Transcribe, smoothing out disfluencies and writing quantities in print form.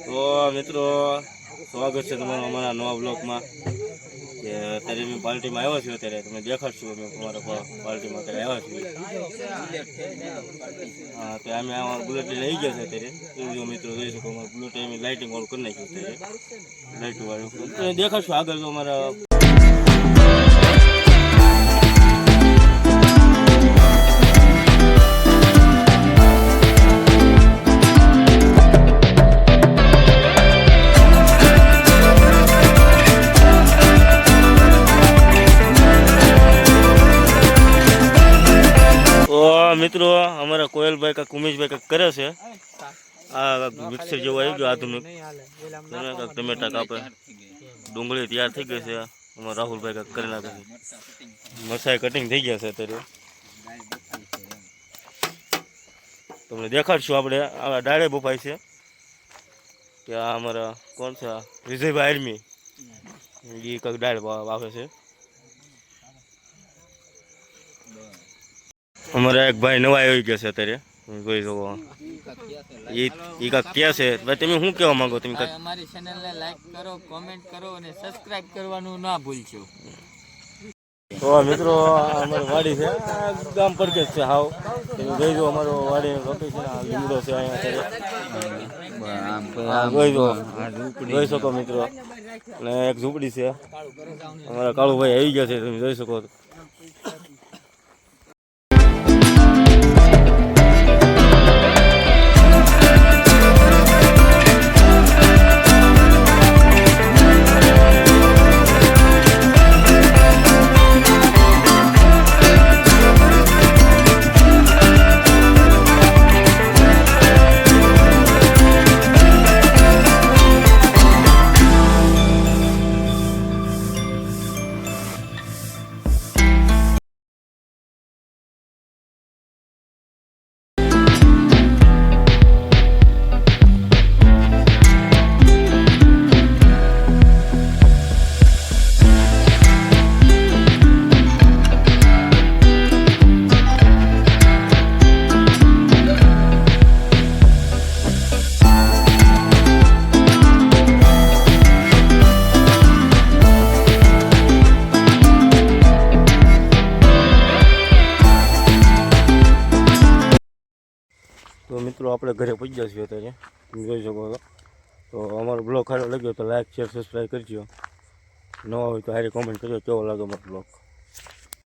તો મિત્રો સ્વાગત છે તમારું અમારા નવા બ્લોગમાં. કે અત્યારે અમે પાર્ટીમાં આવ્યા છીએ. અત્યારે તમે દેખાડશું અમે અમારા પાર્ટીમાં અત્યારે આવ્યા છીએ. હા, તો અમે અમારા બુલેટ લઈને આવી ગયા છે અત્યારે. જો મિત્રો જોઈ શકો અમારું બુલેટ અમે લાઇટિંગ વાળું કરી નાખ્યું અત્યારે, લાઇટ વાળું દેખાડશું આગળ. તો અમારા મિત્રો અમારા કોયલભાઈ કાંક ઉમેશભાઈ કાંક કરે છે. આ મિક્સર જેવું આવી ગયું આધુનિક. કાંક ટમેટા કાપે, ડુંગળી તૈયાર થઈ ગઈ છે. અમારા રાહુલભાઈ કાંક કરી નાખે છે. મરચાઈ કટિંગ થઈ ગયા છે અત્યારે. તમને દેખાડશું આપણે. આ ડાળે બફાય છે કે આ અમારા કોણ છે વિજયભાઈ આર્મી, એ કાંક ડાળ વાવે છે. અમારા એક ભાઈ નવા આવી ગયા છે અત્યારે, જોઈ શકો. એ કાંક કહે છે. ભાઈ તમે શું કહેવા માંગો? તમે અમારી ચેનલને લાઈક કરો, કોમેન્ટ કરો અને સબસ્ક્રાઇબ કરવાનું ના ભૂલશો. તો મિત્રો અમારી વાડી છે, ગામ પર કે છે હાવ. તમે જોઈ જો અમારો વાડી લોકેશન લીમડો છે અહીંયા જોઈ શકો મિત્રો. અને એક ઝૂંપડી છે. અમારા કાળુભાઈ આવી ગયા છે, તમે જોઈ શકો. તો મિત્રો આપણે ઘરે પહોંચ્યા છીએ અત્યારે, તમે જોઈ શકો છો. તો અમારો બ્લોગ સારો લાગ્યો તો લાઈક શેર સબસ્ક્રાઈબ કરજો. નવા હોય તો હારી કોમેન્ટ કરજો કેવો લાગે અમારો બ્લોગ.